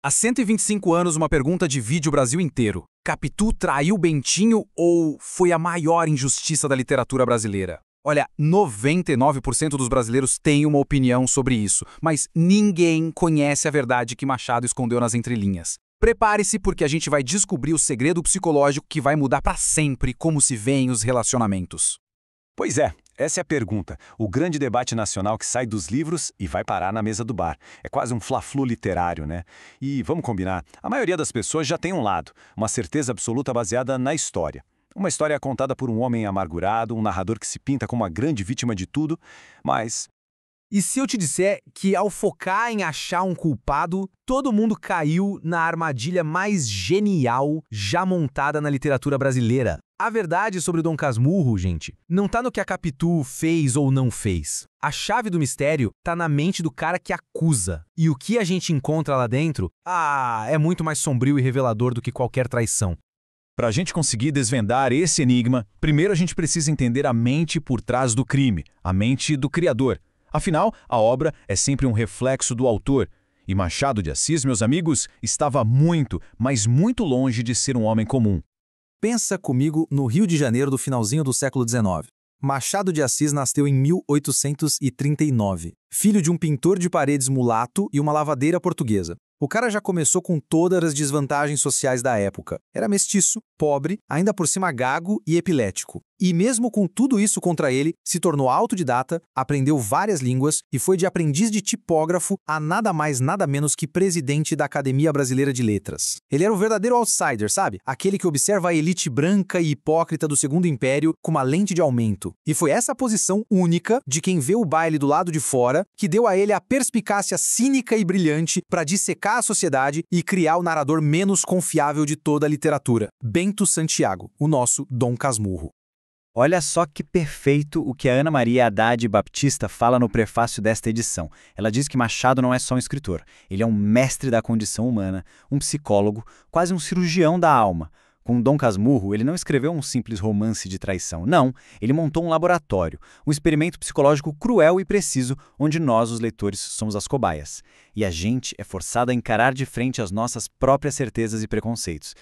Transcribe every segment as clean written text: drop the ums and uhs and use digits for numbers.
Há 125 anos, uma pergunta divide o Brasil inteiro. Capitu traiu Bentinho ou foi a maior injustiça da literatura brasileira? Olha, 99% dos brasileiros têm uma opinião sobre isso, mas ninguém conhece a verdade que Machado escondeu nas entrelinhas. Prepare-se porque a gente vai descobrir o segredo psicológico que vai mudar para sempre como se veem os relacionamentos. Pois é, essa é a pergunta. O grande debate nacional que sai dos livros e vai parar na mesa do bar. É quase um fla-flu literário, né? E vamos combinar, a maioria das pessoas já tem um lado, uma certeza absoluta baseada na história. Uma história contada por um homem amargurado, um narrador que se pinta como a grande vítima de tudo, mas... E se eu te disser que, ao focar em achar um culpado, todo mundo caiu na armadilha mais genial já montada na literatura brasileira? A verdade sobre Dom Casmurro, gente, não tá no que a Capitu fez ou não fez. A chave do mistério tá na mente do cara que acusa. E o que a gente encontra lá dentro, é muito mais sombrio e revelador do que qualquer traição. Para a gente conseguir desvendar esse enigma, primeiro a gente precisa entender a mente por trás do crime, a mente do criador. Afinal, a obra é sempre um reflexo do autor. E Machado de Assis, meus amigos, estava muito, mas muito longe de ser um homem comum. Pensa comigo no Rio de Janeiro do finalzinho do século XIX. Machado de Assis nasceu em 1839, filho de um pintor de paredes mulato e uma lavadeira portuguesa. O cara já começou com todas as desvantagens sociais da época. Era mestiço, pobre, ainda por cima gago e epilético. E mesmo com tudo isso contra ele, se tornou autodidata, aprendeu várias línguas e foi de aprendiz de tipógrafo a nada mais nada menos que presidente da Academia Brasileira de Letras. Ele era o verdadeiro outsider, sabe? Aquele que observa a elite branca e hipócrita do Segundo Império com uma lente de aumento. E foi essa posição única de quem vê o baile do lado de fora que deu a ele a perspicácia cínica e brilhante para dissecar a sociedade e criar o narrador menos confiável de toda a literatura, Bento Santiago, o nosso Dom Casmurro. Olha só que perfeito o que a Ana Maria Haddad Baptista fala no prefácio desta edição. Ela diz que Machado não é só um escritor, ele é um mestre da condição humana, um psicólogo, quase um cirurgião da alma. Com Dom Casmurro, ele não escreveu um simples romance de traição, não, ele montou um laboratório, um experimento psicológico cruel e preciso, onde nós, os leitores, somos as cobaias. E a gente é forçado a encarar de frente as nossas próprias certezas e preconceitos.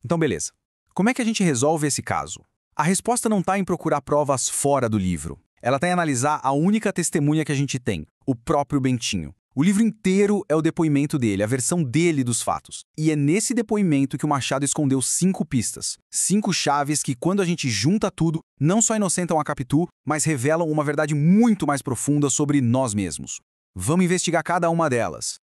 Então, beleza. Como é que a gente resolve esse caso? A resposta não está em procurar provas fora do livro. Ela está em analisar a única testemunha que a gente tem, o próprio Bentinho. O livro inteiro é o depoimento dele, a versão dele dos fatos. E é nesse depoimento que o Machado escondeu 5 pistas. 5 chaves que, quando a gente junta tudo, não só inocentam a Capitu, mas revelam uma verdade muito mais profunda sobre nós mesmos. Vamos investigar cada uma delas.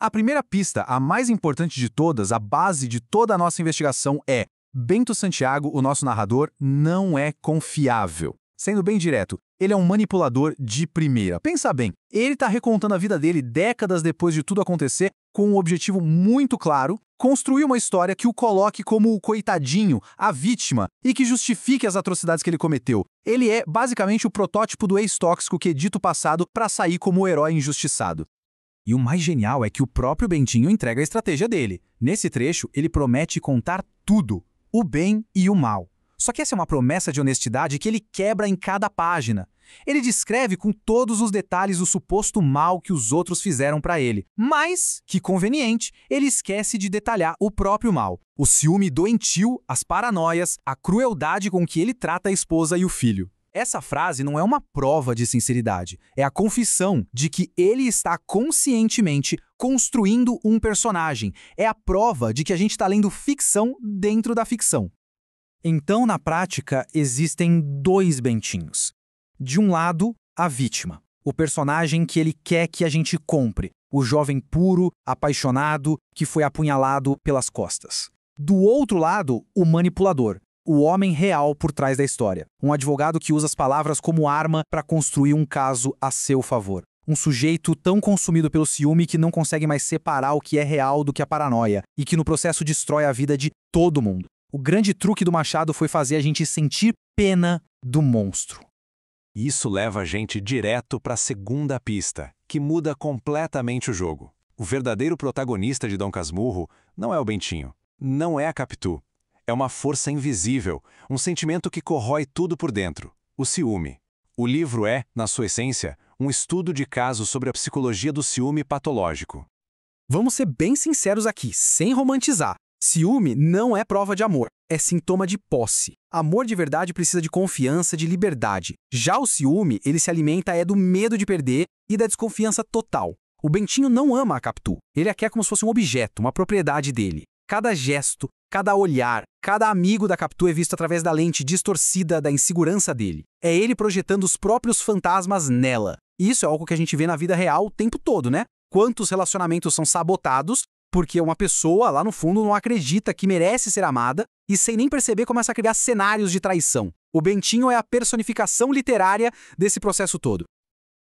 A primeira pista, a mais importante de todas, a base de toda a nossa investigação é: Bento Santiago, o nosso narrador, não é confiável. Sendo bem direto, ele é um manipulador de primeira. Pensa bem, ele está recontando a vida dele décadas depois de tudo acontecer com um objetivo muito claro: construir uma história que o coloque como o coitadinho, a vítima, e que justifique as atrocidades que ele cometeu. Ele é basicamente o protótipo do ex-tóxico que edita o passado para sair como o herói injustiçado. E o mais genial é que o próprio Bentinho entrega a estratégia dele. Nesse trecho, ele promete contar tudo, o bem e o mal. Só que essa é uma promessa de honestidade que ele quebra em cada página. Ele descreve com todos os detalhes o suposto mal que os outros fizeram para ele. Mas, que conveniente, ele esquece de detalhar o próprio mal. O ciúme doentio, as paranoias, a crueldade com que ele trata a esposa e o filho. Essa frase não é uma prova de sinceridade, é a confissão de que ele está conscientemente construindo um personagem. É a prova de que a gente está lendo ficção dentro da ficção. Então, na prática, existem 2 Bentinhos. De um lado, a vítima, o personagem que ele quer que a gente compre, o jovem puro, apaixonado, que foi apunhalado pelas costas. Do outro lado, o manipulador, o homem real por trás da história, um advogado que usa as palavras como arma para construir um caso a seu favor. Um sujeito tão consumido pelo ciúme que não consegue mais separar o que é real do que a paranoia e que no processo destrói a vida de todo mundo. O grande truque do Machado foi fazer a gente sentir pena do monstro. Isso leva a gente direto para a segunda pista, que muda completamente o jogo. O verdadeiro protagonista de Dom Casmurro não é o Bentinho, não é a Capitu. É uma força invisível, um sentimento que corrói tudo por dentro, o ciúme. O livro é, na sua essência, um estudo de caso sobre a psicologia do ciúme patológico. Vamos ser bem sinceros aqui, sem romantizar. Ciúme não é prova de amor, é sintoma de posse. Amor de verdade precisa de confiança, de liberdade. Já o ciúme, ele se alimenta do medo de perder e da desconfiança total. O Bentinho não ama a Capitu. Ele a quer como se fosse um objeto, uma propriedade dele. Cada gesto, cada olhar, cada amigo da Capitu é visto através da lente distorcida da insegurança dele. É ele projetando os próprios fantasmas nela. E isso é algo que a gente vê na vida real o tempo todo, né? Quantos relacionamentos são sabotados porque uma pessoa, lá no fundo, não acredita que merece ser amada e, sem nem perceber, começa a criar cenários de traição. O Bentinho é a personificação literária desse processo todo.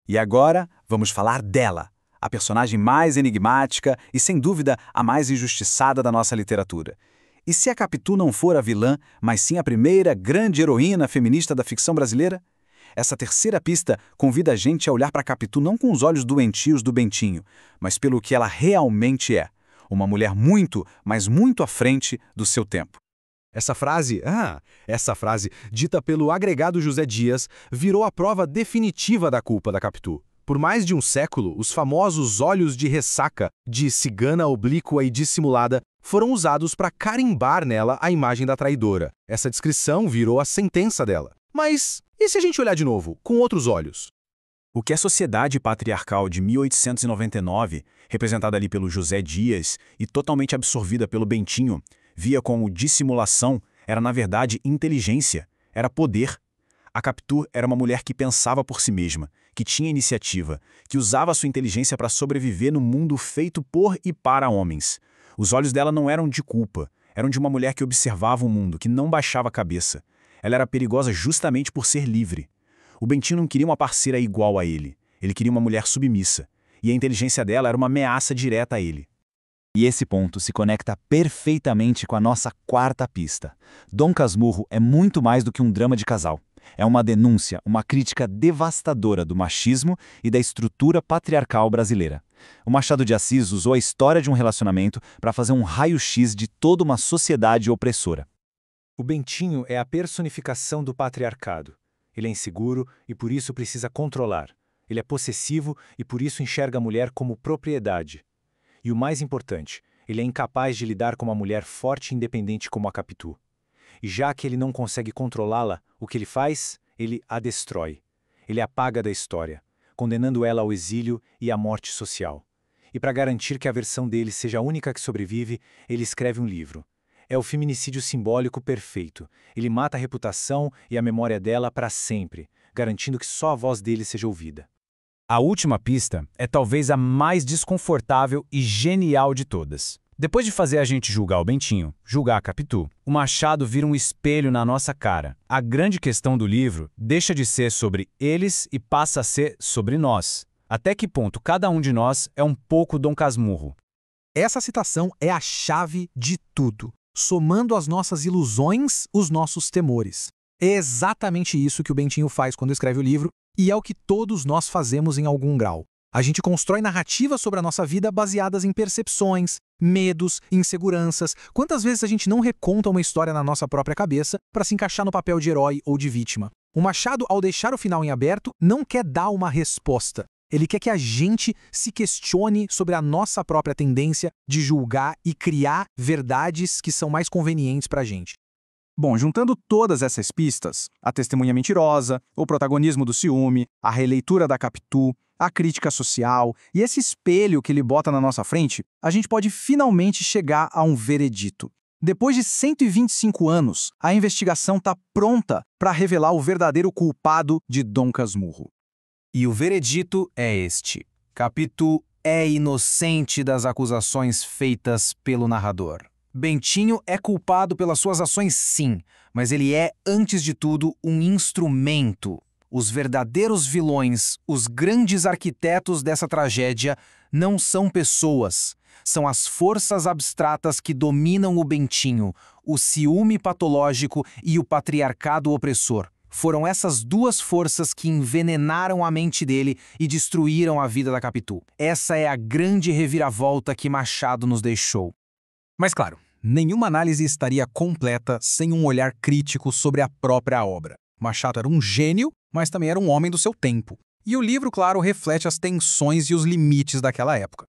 E agora, vamos falar dela, a personagem mais enigmática e, sem dúvida, a mais injustiçada da nossa literatura. E se a Capitu não for a vilã, mas sim a primeira grande heroína feminista da ficção brasileira? Essa terceira pista convida a gente a olhar para a Capitu não com os olhos doentios do Bentinho, mas pelo que ela realmente é. Uma mulher muito, mas muito à frente do seu tempo. Essa frase, dita pelo agregado José Dias, virou a prova definitiva da culpa da Capitu. Por mais de um século, os famosos olhos de ressaca, de cigana oblíqua e dissimulada, foram usados para carimbar nela a imagem da traidora. Essa descrição virou a sentença dela. Mas e se a gente olhar de novo, com outros olhos? O que a sociedade patriarcal de 1899, representada ali pelo José Dias e totalmente absorvida pelo Bentinho, via como dissimulação, era na verdade inteligência, era poder. A Capitu era uma mulher que pensava por si mesma, que tinha iniciativa, que usava sua inteligência para sobreviver no mundo feito por e para homens. Os olhos dela não eram de culpa, eram de uma mulher que observava o mundo, que não baixava a cabeça. Ela era perigosa justamente por ser livre. O Bentinho não queria uma parceira igual a ele. Ele queria uma mulher submissa. E a inteligência dela era uma ameaça direta a ele. E esse ponto se conecta perfeitamente com a nossa quarta pista. Dom Casmurro é muito mais do que um drama de casal. É uma denúncia, uma crítica devastadora do machismo e da estrutura patriarcal brasileira. O Machado de Assis usou a história de um relacionamento para fazer um raio-x de toda uma sociedade opressora. O Bentinho é a personificação do patriarcado. Ele é inseguro e por isso precisa controlar. Ele é possessivo e por isso enxerga a mulher como propriedade. E o mais importante, ele é incapaz de lidar com uma mulher forte e independente como a Capitu. E já que ele não consegue controlá-la, o que ele faz? Ele a destrói. Ele a apaga da história, condenando ela ao exílio e à morte social. E para garantir que a versão dele seja a única que sobrevive, ele escreve um livro. É o feminicídio simbólico perfeito. Ele mata a reputação e a memória dela para sempre, garantindo que só a voz dele seja ouvida. A última pista é talvez a mais desconfortável e genial de todas. Depois de fazer a gente julgar o Bentinho, julgar a Capitu, o Machado vira um espelho na nossa cara. A grande questão do livro deixa de ser sobre eles e passa a ser sobre nós. Até que ponto cada um de nós é um pouco Dom Casmurro? Essa citação é a chave de tudo. Somando as nossas ilusões, os nossos temores. É exatamente isso que o Bentinho faz quando escreve o livro, e é o que todos nós fazemos em algum grau. A gente constrói narrativas sobre a nossa vida baseadas em percepções, medos, inseguranças. Quantas vezes a gente não reconta uma história na nossa própria cabeça para se encaixar no papel de herói ou de vítima? O Machado, ao deixar o final em aberto, não quer dar uma resposta. Ele quer que a gente se questione sobre a nossa própria tendência de julgar e criar verdades que são mais convenientes para a gente. Bom, juntando todas essas pistas, a testemunha mentirosa, o protagonismo do ciúme, a releitura da Capitu, a crítica social e esse espelho que ele bota na nossa frente, a gente pode finalmente chegar a um veredito. Depois de 125 anos, a investigação está pronta para revelar o verdadeiro culpado de Dom Casmurro. E o veredito é este. Capitu é inocente das acusações feitas pelo narrador. Bentinho é culpado pelas suas ações, sim, mas ele é, antes de tudo, um instrumento. Os verdadeiros vilões, os grandes arquitetos dessa tragédia, não são pessoas. São as forças abstratas que dominam o Bentinho, o ciúme patológico e o patriarcado opressor. Foram essas duas forças que envenenaram a mente dele e destruíram a vida da Capitu. Essa é a grande reviravolta que Machado nos deixou. Mas claro, nenhuma análise estaria completa sem um olhar crítico sobre a própria obra. Machado era um gênio, mas também era um homem do seu tempo. E o livro, claro, reflete as tensões e os limites daquela época.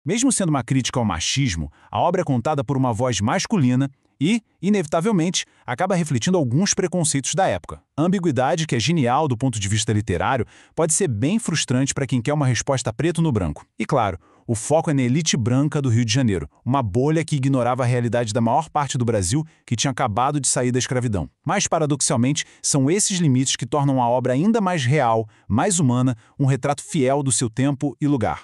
Mesmo sendo uma crítica ao machismo, a obra é contada por uma voz masculina e, inevitavelmente, acaba refletindo alguns preconceitos da época. A ambiguidade, que é genial do ponto de vista literário, pode ser bem frustrante para quem quer uma resposta preto no branco. E claro, o foco é na elite branca do Rio de Janeiro, uma bolha que ignorava a realidade da maior parte do Brasil que tinha acabado de sair da escravidão. Mas, paradoxalmente, são esses limites que tornam a obra ainda mais real, mais humana, um retrato fiel do seu tempo e lugar.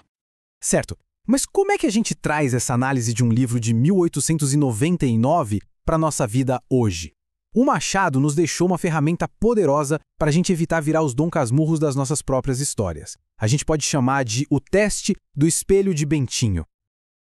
Certo. Mas como é que a gente traz essa análise de um livro de 1899 para a nossa vida hoje? O Machado nos deixou uma ferramenta poderosa para a gente evitar virar os Dom Casmurros das nossas próprias histórias. A gente pode chamar de o teste do espelho de Bentinho.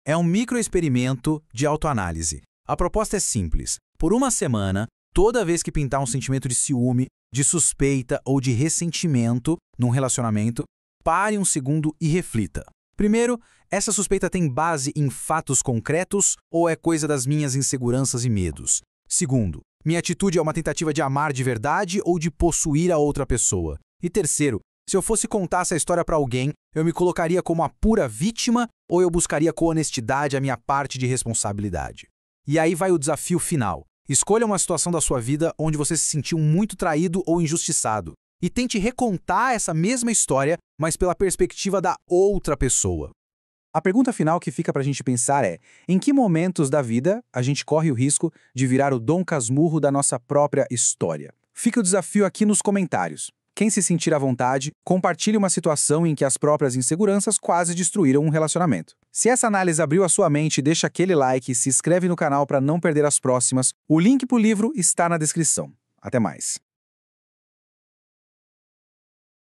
É um microexperimento de autoanálise. A proposta é simples. Por uma semana, toda vez que pintar um sentimento de ciúme, de suspeita ou de ressentimento num relacionamento, pare um segundo e reflita. Primeiro, essa suspeita tem base em fatos concretos ou é coisa das minhas inseguranças e medos? Segundo, minha atitude é uma tentativa de amar de verdade ou de possuir a outra pessoa? E terceiro, se eu fosse contar essa história para alguém, eu me colocaria como a pura vítima ou eu buscaria com honestidade a minha parte de responsabilidade? E aí vai o desafio final. Escolha uma situação da sua vida onde você se sentiu muito traído ou injustiçado e tente recontar essa mesma história, mas pela perspectiva da outra pessoa. A pergunta final que fica para a gente pensar é: em que momentos da vida a gente corre o risco de virar o Dom Casmurro da nossa própria história? Fica o desafio aqui nos comentários. Quem se sentir à vontade, compartilhe uma situação em que as próprias inseguranças quase destruíram um relacionamento. Se essa análise abriu a sua mente, deixa aquele like e se inscreve no canal para não perder as próximas. O link para o livro está na descrição. Até mais.